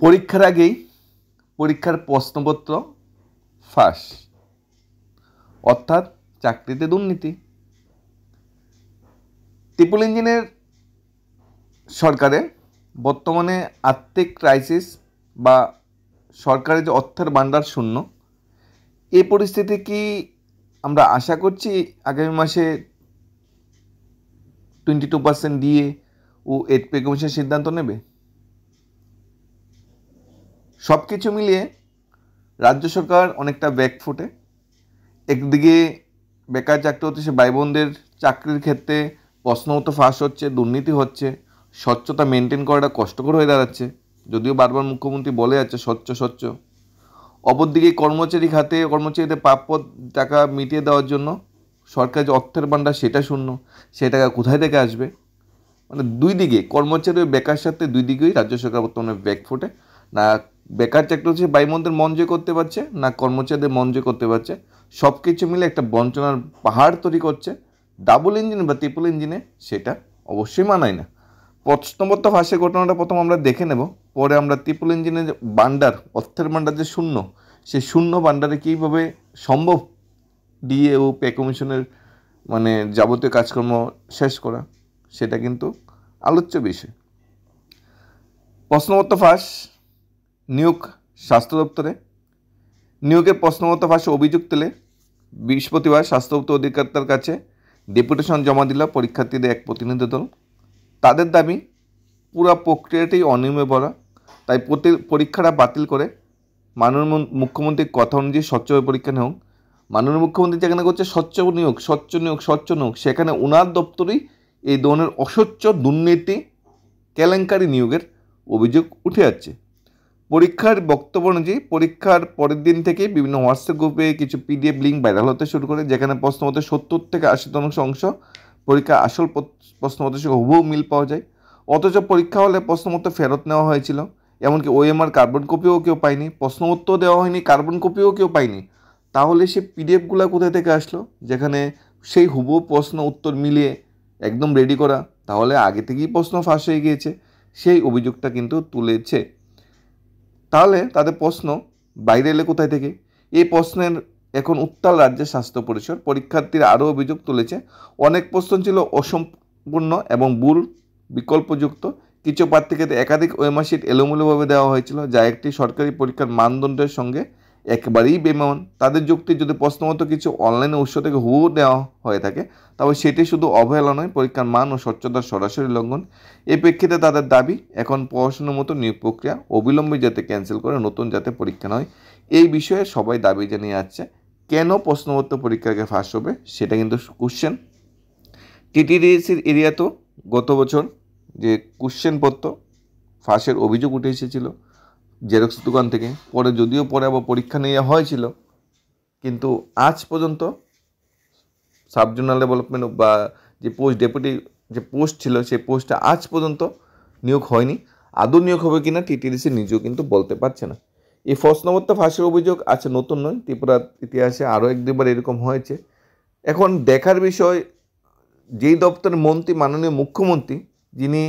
পরীক্ষার আগেই পরীক্ষার প্রশ্নপত্র ফাঁস, অর্থাৎ চাকরিতে দুর্নীতি। ট্রিপল ইঞ্জিনের সরকারে বর্তমানে আর্থিক ক্রাইসিস বা সরকারের যে অর্থের ভাণ্ডার শূন্য, এই পরিস্থিতি কি আমরা আশা করছি আগামী মাসে 22% দিয়ে ও 8 পে কমিশন সিদ্ধান্ত নেবে? সব কিছু মিলিয়ে রাজ্য সরকার অনেকটা ব্যাকফুটে। একদিকে বেকার চাকরি হচ্ছে, ভাই বোনদের চাকরির ক্ষেত্রে প্রশ্নমতো ফাঁস হচ্ছে, দুর্নীতি হচ্ছে, স্বচ্ছতা মেনটেন করাটা কষ্টকর হয়ে দাঁড়াচ্ছে, যদিও বারবার মুখ্যমন্ত্রী বলে যাচ্ছে স্বচ্ছ। অপরদিকে কর্মচারীদের প্রাপ্য টাকা মিটিয়ে দেওয়ার জন্য সরকার যে অর্থের ভাণ্ডার সেটা শূন্য, সে টাকা কোথায় থেকে আসবে? মানে দুই দিকে কর্মচারী ও বেকার সাথে দুই দিকেই রাজ্য সরকার বর্তমানে ব্যাকফুটে। না বেকার চাকরি হচ্ছে ভাই বোনদের মন জয় করতে পারছে, না কর্মচারীদের মন জয় করতে পারছে। সব কিছু মিলে একটা বঞ্চনার পাহাড় তৈরি করছে। ডাবল ইঞ্জিন বা ট্রিপল ইঞ্জিনে সেটা অবশ্যই মানায় না। প্রশ্নপত্র ফাঁসের ঘটনাটা প্রথম আমরা দেখে নেব, পরে আমরা ট্রিপল ইঞ্জিনের ভাণ্ডার, অর্থের ভাণ্ডার যে শূন্য, সেই শূন্য ভাণ্ডারে কীভাবে সম্ভব ডিএ ও পে কমিশনের যাবতীয় কাজকর্ম শেষ করা, সেটা কিন্তু আলোচ্য বিষয়। প্রশ্নপত্র ফাঁস, নিয়োগ স্বাস্থ্য দপ্তরে। নিয়োগের প্রশ্নপত্র ফাঁসে অভিযোগ তুলে বৃহস্পতিবার স্বাস্থ্য দপ্তর অধিকর্তার কাছে ডেপুটেশন জমা দিল পরীক্ষার্থীদের এক প্রতিনিধি দল। তাদের দাবি পুরো প্রক্রিয়াটি অনিয়মে ভরা, তাই পরীক্ষাটা বাতিল করে মাননীয় মুখ্যমন্ত্রীর কথা অনুযায়ী স্বচ্ছভাবে পরীক্ষা নেওয়া। মাননীয় মুখ্যমন্ত্রী যেখানে করছে স্বচ্ছ নিয়োগ, সেখানে ওনার দপ্তরেই এই ধরনের অস্বচ্ছ, দুর্নীতি, কেলেঙ্কারি নিয়োগের অভিযোগ উঠে যাচ্ছে। পরীক্ষার বক্তব্য অনুযায়ী পরীক্ষার পরের দিন থেকে বিভিন্ন হোয়াটসঅ্যাপ গ্রুপে কিছু PDF লিঙ্ক ভাইরাল হতে শুরু করে, যেখানে প্রশ্নপত্রের 70 থেকে 80% অংশ পরীক্ষার আসল প্রশ্নপত্রের সঙ্গে হুবহু মিল পাওয়া যায়। অথচ পরীক্ষা হলে প্রশ্নপত্র ফেরত নেওয়া হয়েছিল, এমনকি OMR কার্বন কপিও কেউ পায়নি, প্রশ্নপত্রও দেওয়া হয়নি, কার্বন কপিও কেউ পায়নি। তাহলে সে PDFগুলো কোথায় থেকে আসলো, যেখানে সেই হুবহু প্রশ্ন উত্তর মিলিয়ে একদম রেডি করা? তাহলে আগে থেকেই প্রশ্ন ফাঁস হয়ে গিয়েছে, সেই অভিযোগটা কিন্তু তুলেছে। তাহলে তাদের প্রশ্ন বাইরে এলে কোথায় থেকে? এই প্রশ্নের এখন উত্তাল রাজ্যের স্বাস্থ্য পরিষদ। পরীক্ষার্থীরা আরও অভিযোগ তুলেছে, অনেক প্রশ্ন ছিল অসম্পূর্ণ এবং ভুল বিকল্পযুক্ত। কিছু প্রার্থীকে একাধিক OMR শিট এলোমেলোভাবে দেওয়া হয়েছিল, যা একটি সরকারি পরীক্ষার মানদণ্ডের সঙ্গে একেবারেই বেমানান। তাদের যুক্তি, যদি প্রশ্নমতো কিছু অনলাইনে উৎস থেকে হুবহু দেওয়া হয়ে থাকে, তবে সেটি শুধু অবহেলা নয়, পরীক্ষার মান ও স্বচ্ছতার সরাসরি লঙ্ঘন। এই প্রেক্ষিতে তাদের দাবি, এখন পড়াশোনার মতো নিয়োগ প্রক্রিয়া অবিলম্বে যাতে ক্যান্সেল করে নতুন যাতে পরীক্ষা নয়। এই বিষয়ে সবাই দাবি জানিয়ে আসছে। কেন প্রশ্নপত্র পরীক্ষাকে ফাঁস হবে সেটা কিন্তু কোশ্চেন। TTDSির এরিয়াতেও গত বছর যে কোশ্চেনপত্র ফাঁসের অভিযোগ উঠে এসেছিল জেরক্স দোকান থেকে, যদিও পরে আবার পরীক্ষা নেওয়া হয়েছিল, কিন্তু আজ পর্যন্ত সাব জোনাল ডেভেলপমেন্ট বা যে ডেপুটি যে পোস্ট ছিল, সেই পোস্টটা আজ পর্যন্ত নিয়োগ হয়নি। আদৌ নিয়োগ হবে কিনা TTDC নিজেও কিন্তু বলতে পারছে না। এই প্রশ্নপত্র ফাঁসের অভিযোগ আছে নতুন নয়, ত্রিপুরার ইতিহাসে আরও 1-2বার এরকম হয়েছে। এখন দেখার বিষয়, যেই দপ্তরের মন্ত্রী মাননীয় মুখ্যমন্ত্রী, যিনি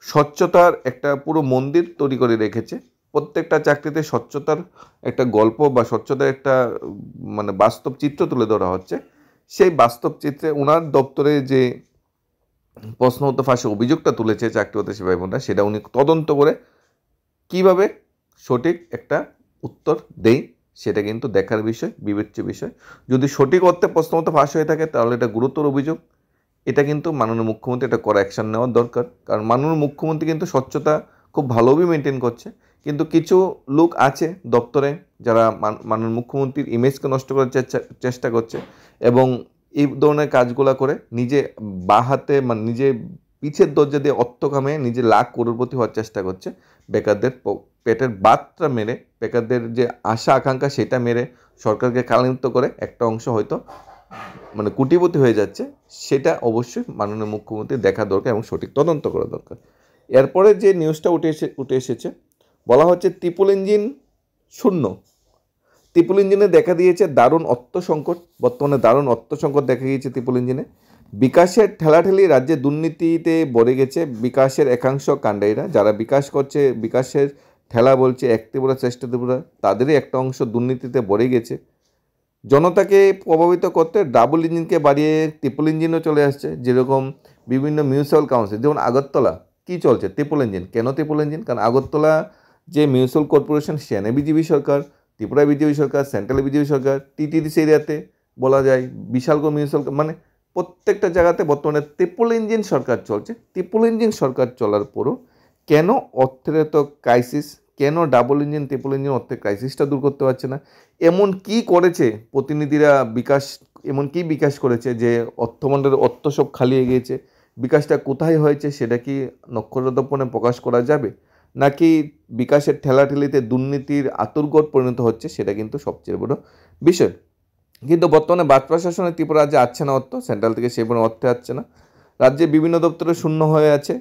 স্বচ্ছতার একটা পুরো মন্দির তৈরি করে রেখেছে, প্রত্যেকটা চাকরিতে স্বচ্ছতার একটা গল্প বা স্বচ্ছতার একটা বাস্তব চিত্র তুলে ধরা হচ্ছে। সেই বাস্তব চিত্রে ওনার দপ্তরে যে প্রশ্নপত্র ফাঁসে অভিযোগটা তুলেছে চাকরি হতে ভাই বোনরা, সেটা উনি তদন্ত করে কিভাবে সঠিক একটা উত্তর দেয়, সেটা কিন্তু দেখার বিষয়, বিবেচ্য বিষয়। যদি সঠিক অর্থে প্রশ্নপত্র ফাঁস হয়ে থাকে, তাহলে এটা গুরুতর অভিযোগ। এটা কিন্তু মাননীয় মুখ্যমন্ত্রী এটা করা অ্যাকশন নেওয়ার দরকার, কারণ মাননীয় মুখ্যমন্ত্রী কিন্তু স্বচ্ছতা খুব ভালোভাবে মেনটেন করছে, কিন্তু কিছু লোক আছে দপ্তরে যারা মাননীয় মুখ্যমন্ত্রীর ইমেজকে নষ্ট করার চেষ্টা করছে, এবং এই ধরনের কাজগুলো করে নিজে বাঁ হাতে নিজে পিছের দরজা দিয়ে অর্থ কামে নিজে লাখ করোড়পতি হওয়ার চেষ্টা করছে। বেকারদের পেটের বাতটা মেরে, বেকারদের যে আশা আকাঙ্ক্ষা সেটা মেরে সরকারকে কালান্বিত করে একটা অংশ হয়তো কোটিপতি হয়ে যাচ্ছে। সেটা অবশ্যই মাননীয় মুখ্যমন্ত্রী দেখা দরকার এবং সঠিক তদন্ত করা দরকার। এরপরে যে নিউজটা উঠে এসেছে, বলা হচ্ছে ট্রিপল ইঞ্জিন শূন্য। ট্রিপল ইঞ্জিনে দেখা দিয়েছে দারুণ অর্থ সংকট, বর্তমানে দারুণ অর্থ সংকট দেখা গিয়েছে ট্রিপল ইঞ্জিনে। বিকাশের ঠেলাঠেলি রাজ্যে দুর্নীতিতে ভরে গেছে বিকাশের একাংশ কাণ্ডারিরা, যারা বিকাশ করছে, বিকাশের ঠেলা বলছে এক ত্রিপুরা শ্রেষ্ঠ ত্রিপুরা, তাদেরই একটা অংশ দুর্নীতিতে ভরে গেছে। জনতাকে প্রভাবিত করতে ডাবল ইঞ্জিনকে বাড়িয়ে ট্রিপল ইঞ্জিনও চলে আসছে। যেরকম বিভিন্ন মিউনিসিপ্যাল কাউন্সিল, যেমন আগরতলা কী চলছে, ট্রিপল ইঞ্জিন। কেন ট্রিপল ইঞ্জিন? কারণ আগরতলা যে মিউনিসিপ্যাল কর্পোরেশন, সেখানে বিজেপি সরকার, ত্রিপুরা বিজেপি সরকার, সেন্ট্রালে বিজেপি সরকার, টিটিডিসি এরিয়াতে বলা যায় বিশাল করে মিউনিসিপ্যাল, মানে প্রত্যেকটা জায়গাতে বর্তমানে ট্রিপল ইঞ্জিন সরকার চলছে। ট্রিপল ইঞ্জিন সরকার চলার পরও কেন অর্থের এত ক্রাইসিস, কেন ডাবল ইঞ্জিন ট্রিপল ইঞ্জিন অর্থের ক্রাইসিসটা দূর করতে পারছে না? এমন কি করেছে প্রতিনিধিরা, এমন কি বিকাশ করেছে যে অর্থমন্ত্রের অর্থ সব খালিয়ে গিয়েছে? বিকাশটা কোথায় হয়েছে সেটা কি নক্ষত্রদর্পণে প্রকাশ করা যাবে, নাকি বিকাশের ঠেলাঠেলিতে দুর্নীতির আতুরঘর পরিণত হচ্ছে, সেটা কিন্তু সবচেয়ে বড় বিষয়। কিন্তু বর্তমানে বাদ প্রশাসনে ত্রিপুরা রাজ্যে আসছে না অর্থ, সেন্ট্রাল থেকে সেই পরিমাণ অর্থে আসছে না। রাজ্যে বিভিন্ন দপ্তরে শূন্য হয়ে আছে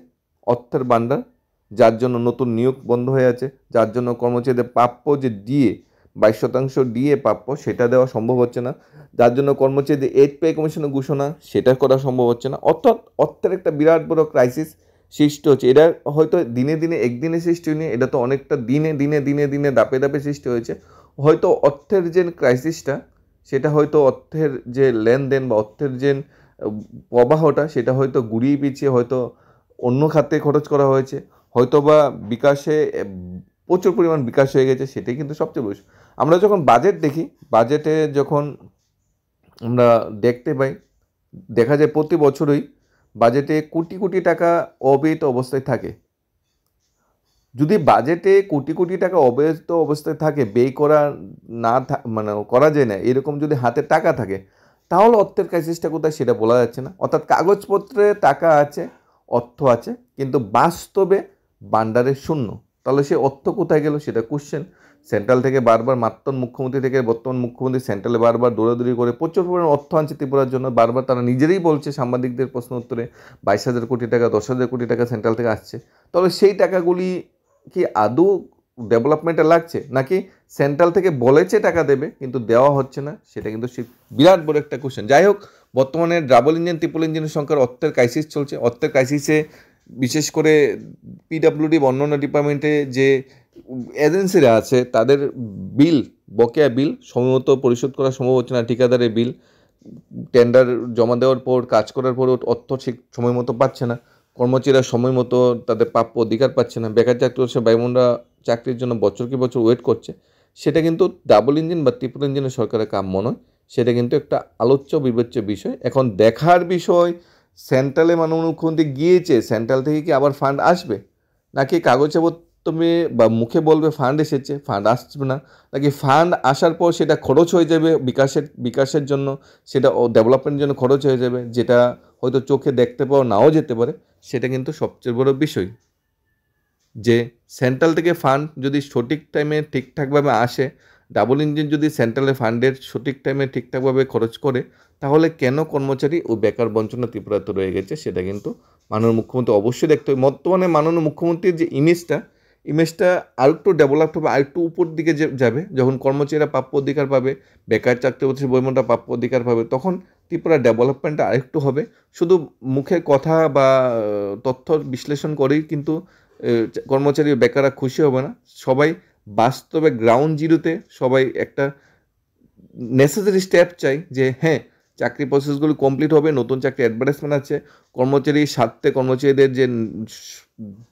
অর্থের ভাণ্ডার, যার জন্য নতুন নিয়োগ বন্ধ হয়ে আছে, যার জন্য কর্মচারীদের প্রাপ্য যে ডিএ 22% ডিএ প্রাপ্য সেটা দেওয়া সম্ভব হচ্ছে না, যার জন্য কর্মচারীদের 8 পে কমিশনের ঘোষণা সেটা করা সম্ভব হচ্ছে না। অর্থাৎ অর্থের একটা বিরাট বড় ক্রাইসিস সৃষ্টি হচ্ছে। এটা হয়তো দিনে দিনে একদিনে সৃষ্টি হয়নি, এটা তো অনেকটা দিনে দিনে দিনে দিনে ধাপে ধাপে সৃষ্টি হয়েছে। হয়তো অর্থের যে ক্রাইসিসটা, সেটা হয়তো অর্থের যে লেনদেন বা অর্থের যে প্রবাহটা, সেটা হয়তো ঘুরিয়ে পিছিয়ে হয়তো অন্য খাতে খরচ করা হয়েছে, হয়তো বা বিকাশে প্রচুর পরিমাণ বিকাশ হয়ে গেছে, সেটাই কিন্তু সবচেয়ে বড়। আমরা যখন বাজেট দেখি, বাজেটে যখন আমরা দেখতে পাই, দেখা যায় প্রতি বছরই বাজেটে কোটি কোটি টাকা অব্যয়িত অবস্থায় থাকে। যদি বাজেটে কোটি কোটি টাকা অব্যয়িত অবস্থায় থাকে, ব্যয় করা মানে করা যায় না, এরকম যদি হাতে টাকা থাকে, তাহলে অর্থের ক্রাইসিসটা কোথায় সেটা বলা যাচ্ছে না। অর্থাৎ কাগজপত্রে টাকা আছে, অর্থ আছে, কিন্তু বাস্তবে ভাণ্ডারে শূন্য। তাহলে সে অর্থ কোথায় গেল সেটা কোশ্চেন। সেন্ট্রাল থেকে বারবার মাত্তন মুখ্যমন্ত্রী থেকে বর্তমান মুখ্যমন্ত্রী সেন্ট্রালে বারবার দৌড়াদৌড়ি করে প্রচুর পরিমাণ অর্থ আনছে ত্রিপুরার জন্য। বারবার তারা নিজেরাই বলছে সাংবাদিকদের প্রশ্ন উত্তরে 22,000 কোটি টাকা, 10,000 কোটি টাকা সেন্ট্রাল থেকে আসছে। তাহলে সেই টাকাগুলি কি আদৌ ডেভেলপমেন্টে লাগছে, নাকি সেন্ট্রাল থেকে বলেছে টাকা দেবে কিন্তু দেওয়া হচ্ছে না? সেটা কিন্তু বিরাট বড় একটা কোশ্চেন। যাই হোক, বর্তমানে ডাবল ইঞ্জিন ট্রিপল ইঞ্জিনের সংখ্যার অর্থের ক্রাইসিস চলছে। অর্থের ক্রাইসিসে বিশেষ করে পিডাব্লিউডি বা অন্যান্য ডিপার্টমেন্টে যে এজেন্সিরা আছে, তাদের বিল, বকেয়া বিল সময়মতো পরিশোধ করা সম্ভব হচ্ছে না। ঠিকাদারের বিল টেন্ডার জমা দেওয়ার পর, কাজ করার পরও অর্থ ঠিক সময় মতো পাচ্ছে না। কর্মচারীরা সময় মতো তাদের প্রাপ্য অধিকার পাচ্ছে না। বেকার চাকরি হচ্ছে, ভাই বোনরা চাকরির জন্য বছর কি বছর ওয়েট করছে। সেটা কিন্তু ডাবল ইঞ্জিন বা ট্রিপল ইঞ্জিনের সরকারের কাম্য নয়। সেটা কিন্তু একটা আলোচ্য বিবেচ্য বিষয়। এখন দেখার বিষয়, সেন্ট্রালে মাননীয় মুখ্যমন্ত্রী গিয়েছে, সেন্ট্রাল থেকে কি আবার ফান্ড আসবে, নাকি কাগজে তুমি বা মুখে বলবে ফান্ড এসেছে, ফান্ড আসবে না, নাকি ফান্ড আসার পর সেটা খরচ হয়ে যাবে বিকাশের জন্য, সেটা ডেভেলপমেন্টের জন্য খরচ হয়ে যাবে, যেটা হয়তো চোখে দেখতে পাওয়া নাও যেতে পারে। সেটা কিন্তু সবচেয়ে বড় বিষয়, যে সেন্ট্রাল থেকে ফান্ড যদি সঠিক টাইমে ঠিকঠাকভাবে আসে, ডাবল ইঞ্জিন যদি সেন্ট্রালের ফান্ডের সঠিক টাইমে ঠিকঠাকভাবে খরচ করে, তাহলে কেন কর্মচারী ও বেকার বঞ্চনা ত্রিপুরাতে রয়ে গেছে সেটা কিন্তু মাননীয় মুখ্যমন্ত্রী অবশ্যই দেখতে হবে। বর্তমানে মাননীয় মুখ্যমন্ত্রীর যে ইমেজটা আরেকটু ডেভেলপড হবে, আরেকটু উপর দিকে যাবে। যখন কর্মচারীরা প্রাপ্য অধিকার পাবে, বেকার চাকরি হচ্ছে বৈমনটা প্রাপ্য অধিকার পাবে, তখন ত্রিপুরা ডেভেলপমেন্টটা আরেকটু হবে। শুধু মুখের কথা বা তথ্য বিশ্লেষণ করেই কিন্তু কর্মচারী বেকাররা খুশি হবে না। সবাই বাস্তবে গ্রাউন্ড জিরোতে সবাই একটা নেসেসারি স্টেপ চাই, যে হ্যাঁ, চাকরি প্রসেসগুলো কমপ্লিট হবে, নতুন চাকরি অ্যাডভার্টাইজমেন্ট আছে, কর্মচারীর স্বার্থে কর্মচারীদের যে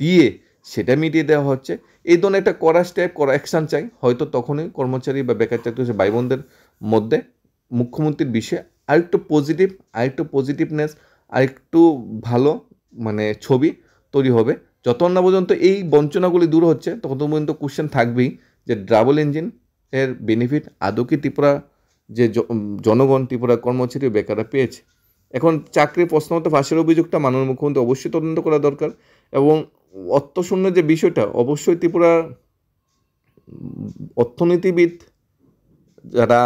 দিয়ে সেটা মিটিয়ে দেওয়া হচ্ছে, এই ধরনের একটা কড়া স্টেপ, কড়া অ্যাকশান চাই। হয়তো তখনই কর্মচারী বা বেকার চাকরি ভাই বোনদের মধ্যে মুখ্যমন্ত্রীর বিষয়ে আরেকটু পজিটিভনেস, আরেকটু ভালো মানে ছবি তৈরি হবে। যতক্ষণ না পর্যন্ত এই বঞ্চনাগুলি দূর হচ্ছে, ততক্ষণ পর্যন্ত কোশ্চেন থাকবেই যে ডাবল ইঞ্জিন এর বেনিফিট আদৌ কি ত্রিপুরা যে জনগণ, ত্রিপুরা কর্মচারী ও বেকাররা পেয়েছে। এখন চাকরির প্রশ্নগত ফাঁসের অভিযোগটা মাননীয় মুখ্যমন্ত্রী অবশ্যই তদন্ত করা দরকার, এবং অর্থশূন্য যে বিষয়টা, অবশ্যই ত্রিপুরা অর্থনীতিবিদ যারা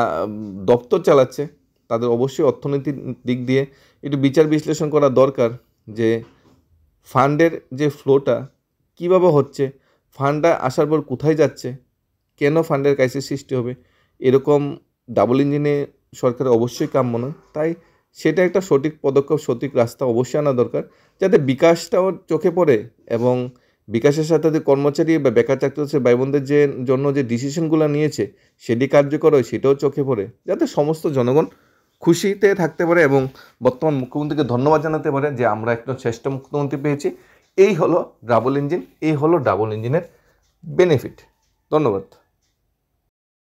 দপ্তর চালাচ্ছে, তাদের অবশ্যই অর্থনীতির দিক দিয়ে একটু বিচার বিশ্লেষণ করা দরকার, যে ফান্ডের যে ফ্লোটা কীভাবে হচ্ছে, ফান্ডটা আসার পর কোথায় যাচ্ছে, কেন ফান্ডের ক্রাইসিস সৃষ্টি হবে। এরকম ডাবল ইঞ্জিনে সরকারের অবশ্যই কাম্য নয়। তাই সেটা একটা সঠিক পদক্ষেপ, সঠিক রাস্তা অবশ্যই আনা দরকার, যাতে বিকাশটাও চোখে পড়ে এবং বিকাশের সাথে সাথে কর্মচারী বা বেকার চাকরির ভাই বোনদের জন্য যে ডিসিশনগুলো নিয়েছে সেটি কার্যকর হয় সেটাও চোখে পড়ে, যাতে সমস্ত জনগণ খুশিতে থাকতে পারে এবং বর্তমান মুখ্যমন্ত্রীকে ধন্যবাদ জানাতে পারে যে আমরা একজন শ্রেষ্ঠ মুখ্যমন্ত্রী পেয়েছি। এই হলো ডাবল ইঞ্জিন, এই হলো ডাবল ইঞ্জিনের বেনিফিট। ধন্যবাদ।